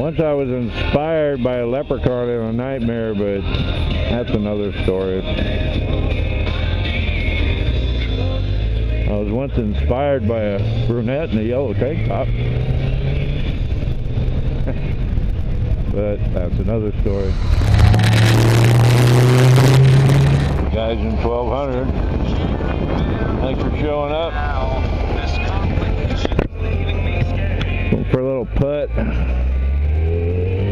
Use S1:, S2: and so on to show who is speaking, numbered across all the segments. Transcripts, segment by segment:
S1: Once I was inspired by a leprechaun in a nightmare, but that's another story. I was once inspired by a brunette in a yellow tank top. But that's another story. Guys in 1200, thanks for showing up. Going for a little putt.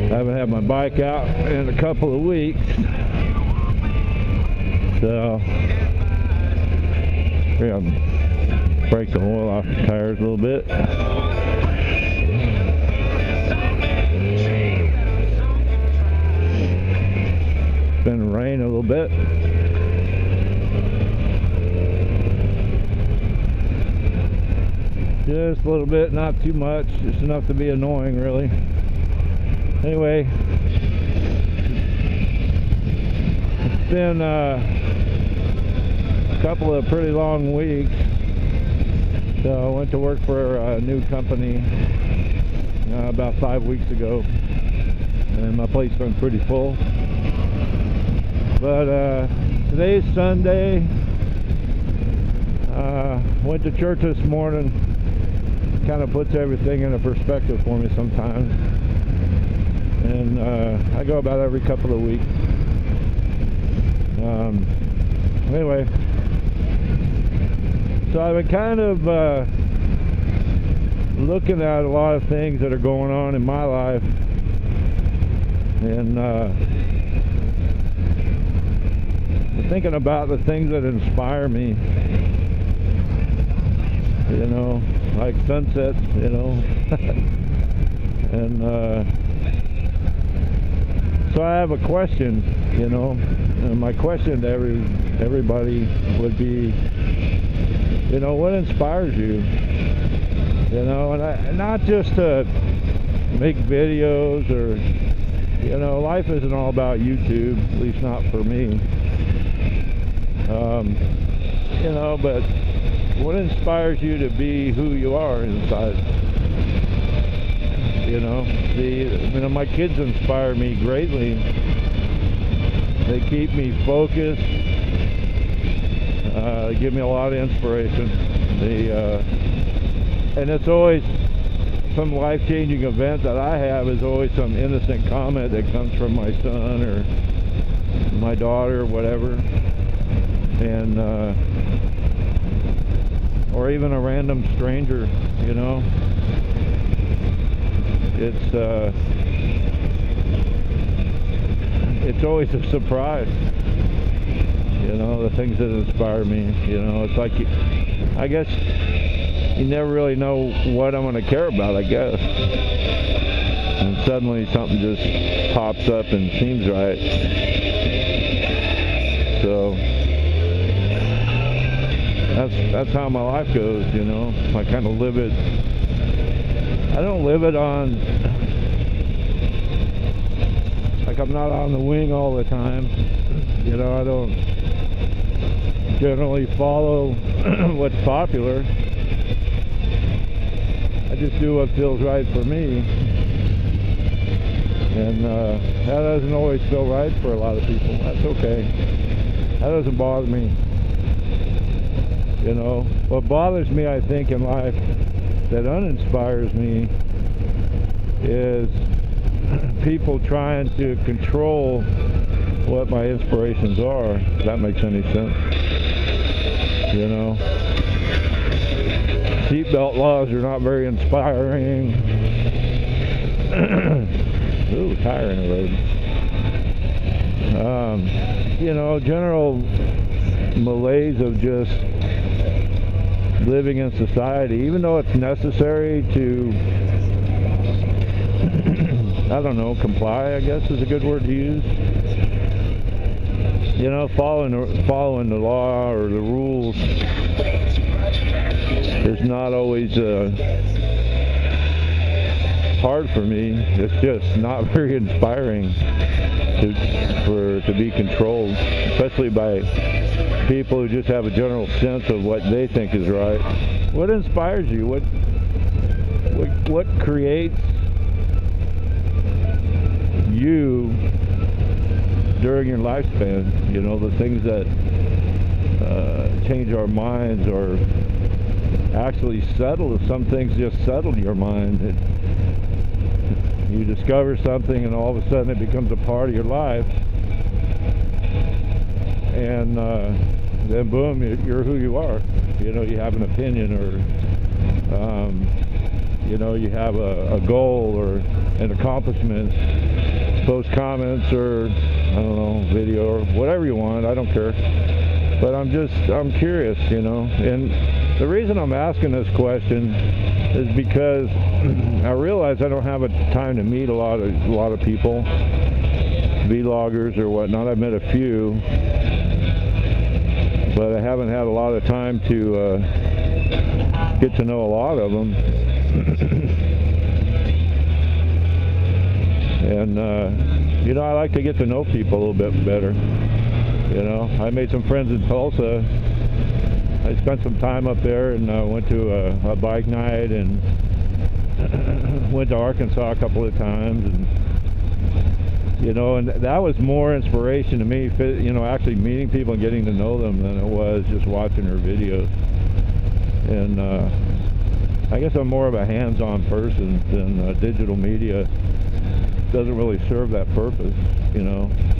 S1: I haven't had my bike out in a couple of weeks, so we're gonna break the oil off the tires a little bit. It's been raining a little bit. Just a little bit, not too much, just enough to be annoying, really. Anyway, it's been a couple of pretty long weeks. So I went to work for a new company about 5 weeks ago, and my plate's been pretty full. But today's Sunday. Went to church this morning. Kind of puts everything into perspective for me sometimes. And I go about every couple of weeks. Anyway, so I've been kind of looking at a lot of things that are going on in my life, and thinking about the things that inspire me, you know, like sunsets, you know. And so I have a question, you know, and my question to everybody would be, you know, what inspires you? You know, and not just to make videos, or, you know, life isn't all about YouTube, at least not for me. You know, but what inspires you to be who you are inside? You know, my kids inspire me greatly. They keep me focused. They give me a lot of inspiration. And it's always some life-changing event that I have is always some innocent comment that comes from my son or my daughter, or whatever, and or even a random stranger. You know, it's always a surprise. You know, the things that inspire me. You know, it's like, I guess you never really know what I'm going to care about, I guess. And suddenly something just pops up and seems right. So that's how my life goes, you know. I kind of live it. I don't live it on, like, I'm not on the wing all the time. You know, I don't generally follow what's popular. I just do what feels right for me, and that doesn't always feel right for a lot of people. That's okay. That doesn't bother me. You know, what bothers me, I think, in life that uninspires me is people trying to control what my inspirations are, if that makes any sense. You know, seatbelt laws are not very inspiring. Ooh, tire in the road. You know, general malaise of just living in society, even though it's necessary to, I don't know, comply, I guess is a good word to use. You know, following the law or the rules is not always hard for me. It's just not very inspiring to be controlled, especially by people who just have a general sense of what they think is right. What inspires you? What creates you during your lifespan. You know, the things that change our minds or actually settle. Some things just settle your mind. You discover something and all of a sudden it becomes a part of your life, and then boom, you're who you are. You know, you have an opinion, or you know, you have a goal or an accomplishment, post comments, or I don't know, video or whatever you want. I don't care. But I'm curious, you know. And the reason I'm asking this question is because I realize I don't have a time to meet a lot of people, vloggers or whatnot. I've met a few, but I haven't had a lot of time to get to know a lot of them. And you know, I like to get to know people a little bit better. You know, I made some friends in Tulsa. I spent some time up there, and went to a bike night, and went to Arkansas a couple of times, and you know, and that was more inspiration to me, you know, actually meeting people and getting to know them, than it was just watching their videos. And I guess I'm more of a hands-on person than digital media. Doesn't really serve that purpose, you know.